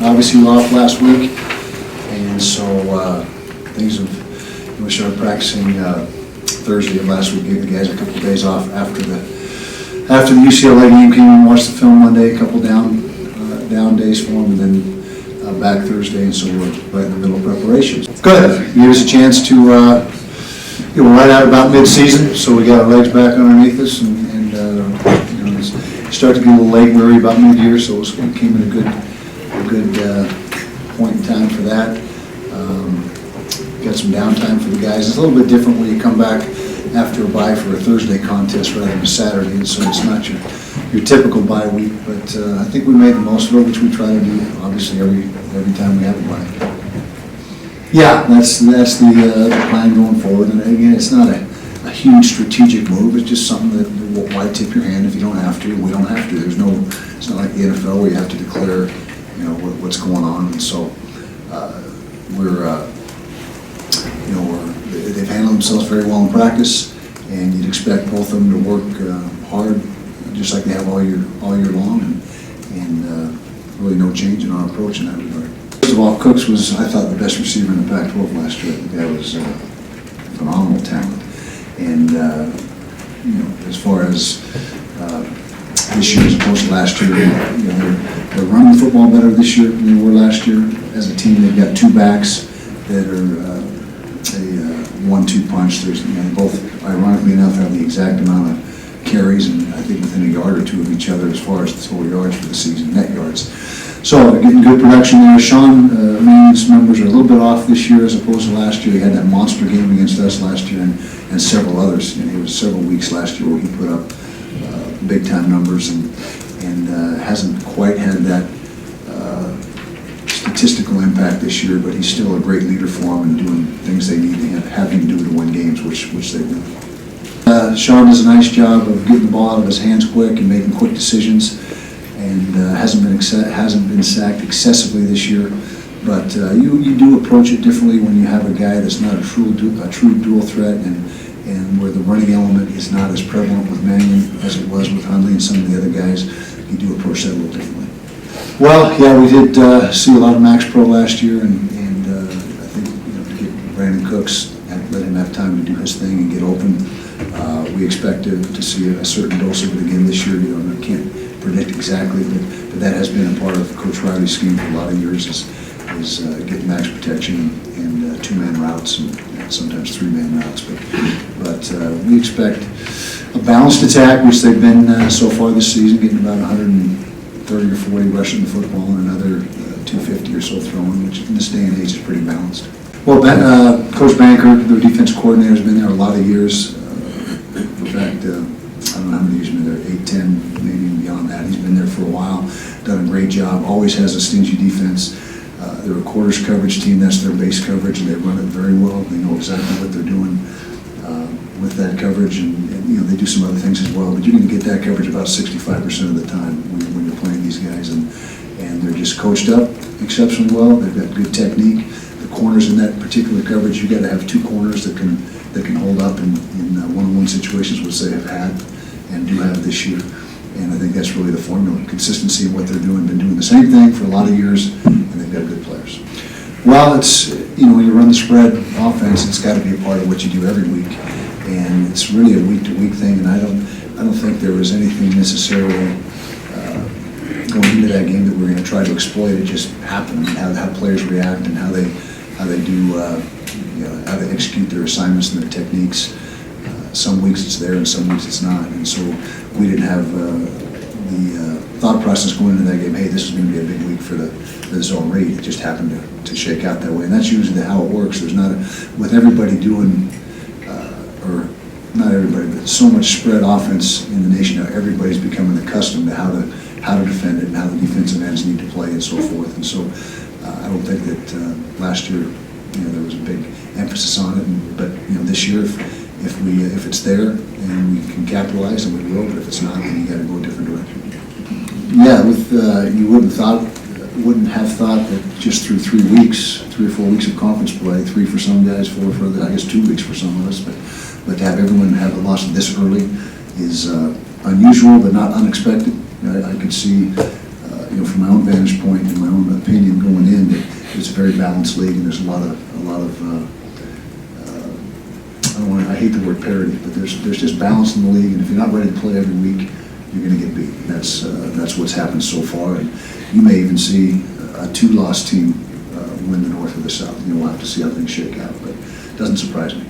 obviously off last week, and so things have. We started practicing Thursday of last week. Gave the guys a couple of days off after the UCLA game. Came and watched the film Monday. A couple down days for them, and then back Thursday. And so we're right in the middle of preparations. Good. Gave us a chance to. Right out about mid-season, so we got our legs back underneath us, and start to get a little leg weary about mid-year, so it came in a good point in time for that. Got some downtime for the guys. It's a little bit different when you come back after a bye for a Thursday contest rather than a Saturday, and so it's not your typical bye week, but I think we made the most of it, which we try to do, obviously, every time we have a bye. Yeah, that's the plan going forward, and again, it's not a huge strategic move. It's just something that why tip your hand if you don't have to. We don't have to. It's not like the NFL where you have to declare, what's going on. And so they've handled themselves very well in practice, and you'd expect both of them to work hard, just like they have all year long, and really no change in our approach in that regard. First of all, Cooks was, I thought, the best receiver in the Pac-12 last year. The guy was phenomenal talent. And, as far as this year as opposed to last year, they're running the football better this year than they were last year. As a team, they've got two backs that are a 1-2 punch. They both, ironically enough, have the exact amount of carries, and I think within a yard or two of each other as far as the total yards for the season, net yards. So getting good production there. Sean Manning's numbers are a little bit off this year as opposed to last year. He had that monster game against us last year and several others. It was several weeks last year where he put up big time numbers and hasn't quite had that statistical impact this year, but he's still a great leader for them and doing things they need to have him do to win games, which they do. Sean does a nice job of getting the ball out of his hands quick and making quick decisions. And hasn't been sacked excessively this year, but you do approach it differently when you have a guy that's not a true dual threat, and where the running element is not as prevalent with Mannion as it was with Hundley and some of the other guys. You do approach that a little differently. Well, yeah, we did see a lot of Max Pro last year, and I think to get Brandon Cooks and let him have time to do his thing and get open. We expect to see a certain dose of it again this year. I can't predict exactly, but that has been a part of Coach Riley's scheme for a lot of years is getting max protection and two-man routes and sometimes three-man routes. But we expect a balanced attack, which they've been so far this season, getting about 130 or 40 rushing the football and another 250 or so throwing, which in this day and age is pretty balanced. Well, Coach Banker, their defense coordinator, has been there a lot of years. In fact, I don't know how many years he's been there, 8, 10, maybe beyond that. He's been there for a while, done a great job, always has a stingy defense. They're a quarters coverage team, that's their base coverage, and they run it very well. They know exactly what they're doing with that coverage, and they do some other things as well, but you're going to get that coverage about 65% of the time when you're playing these guys, and they're just coached up exceptionally well. They've got good technique. The corners in that particular coverage, you've got to have two corners that can hold up in one-on-one situations, which they have had and do have this year. And I think that's really the formula. Consistency in what they're doing. Been doing the same thing for a lot of years, and they've got good players. Well, it's, when you run the spread offense, it's got to be a part of what you do every week. And it's really a week-to-week thing, and I don't think there was anything necessarily going into that game that we're going to try to exploit. It just happened, how players react and how they do how they execute their assignments and their techniques. Some weeks it's there and some weeks it's not, and so we didn't have the thought process going into that game, hey, this is going to be a big week for the zone read. It just happened to shake out that way, and that's usually how it works. There's not with everybody doing, or not everybody, but so much spread offense in the nation now, everybody's becoming accustomed to how to defend it and how the defensive ends need to play and so forth. And so I don't think that last year there was a big emphasis on it, but this year if it's there and we can capitalize, then we will. But if it's not, then you got to go a different direction. Yeah, you wouldn't have thought that just through 3 or 4 weeks of conference play, 3 for some guys, 4 for others, I guess 2 weeks for some of us, but to have everyone have a loss this early is unusual but not unexpected. I could see, from my own vantage point and my own opinion, a very balanced league, and there's a lot of I hate the word parity, but there's just balance in the league, and if you're not ready to play every week, you're going to get beat. That's what's happened so far, and you may even see a 2-loss team win the North or the South. We'll have to see how things shake out, but it doesn't surprise me.